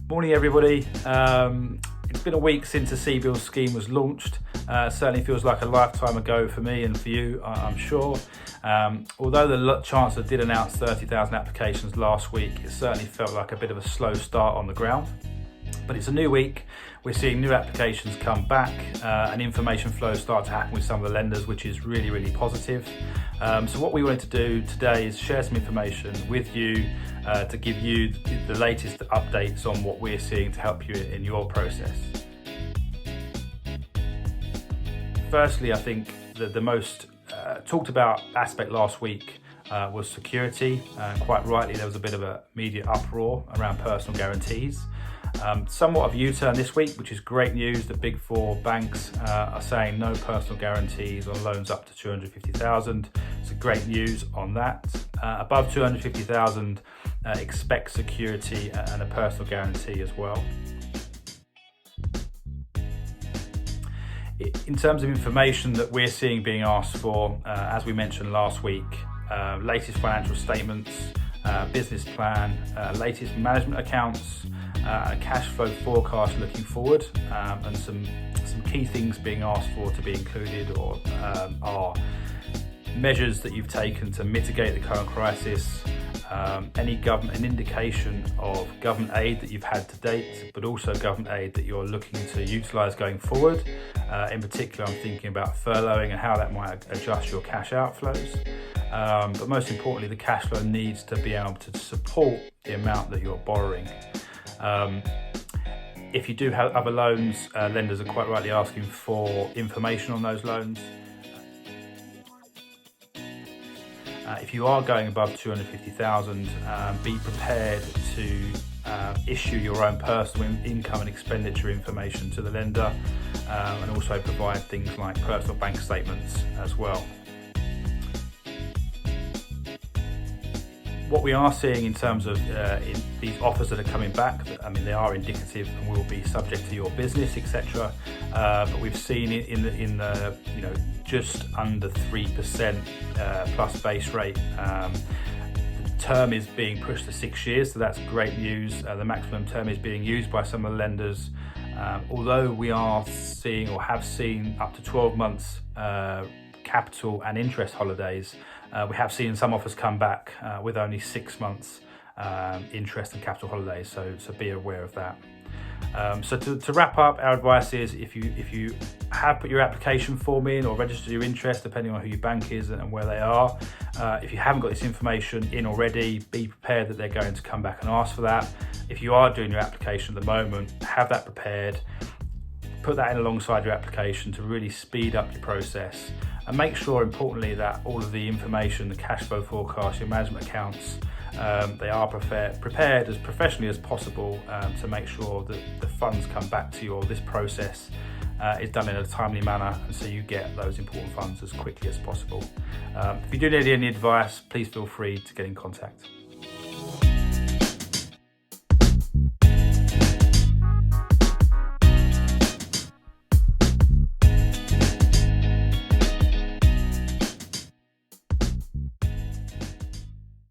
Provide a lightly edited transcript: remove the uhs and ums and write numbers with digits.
Morning everybody. It's been a week since the CBILS scheme was launched. Certainly feels like a lifetime ago for me and for you, I'm sure. Although the Chancellor did announce 30,000 applications last week, it certainly felt like a bit of a slow start on the ground. But it's a new week, we're seeing new applications come back and information flow start to happen with some of the lenders, which is really positive. So what we wanted to do today is share some information with you to give you the latest updates on what we're seeing to help you in your process. Firstly, I think the most talked about aspect last week was security. Quite rightly, there was a bit of a media uproar around personal guarantees. Somewhat of a U-turn this week, which is great news. The big four banks are saying no personal guarantees on loans up to 250,000. So great news on that. Above 250,000, expect security and a personal guarantee as well. In terms of information that we're seeing being asked for, as we mentioned last week, latest financial statements, business plan, latest management accounts, a cash flow forecast looking forward, and some key things being asked for to be included or are measures that you've taken to mitigate the current crisis, an indication of government aid that you've had to date, but also government aid that you're looking to utilise going forward. In particular, I'm thinking about furloughing and how that might adjust your cash outflows. But most importantly, the cash flow needs to be able to support the amount that you're borrowing. If you do have other loans, lenders are quite rightly asking for information on those loans. If you are going above 250,000, be prepared to issue your own personal income and expenditure information to the lender, and also provide things like personal bank statements as well. What we are seeing in terms of in these offers that are coming back, I mean, they are indicative and will be subject to your business, etc. But we've seen it in the just under 3% plus base rate. The term is being pushed to 6 years, so that's great news. The maximum term is being used by some of the lenders. Although we are seeing or have seen up to 12 months capital and interest holidays, we have seen some offers come back with only 6 months interest and capital holidays, so be aware of that. So to wrap up, our advice is if you have put your application form in or registered your interest, depending on who your bank is and where they are, if you haven't got this information in already, be prepared that they're going to come back and ask for that. If you are doing your application at the moment, have that prepared. Put that in alongside your application to really speed up your process, and make sure, importantly, that all of the information, the cash flow forecast, your management accounts, they are prepared as professionally as possible to make sure that the funds come back to you, or this process is done in a timely manner, and so you get those important funds as quickly as possible. If you do need any advice, please feel free to get in contact.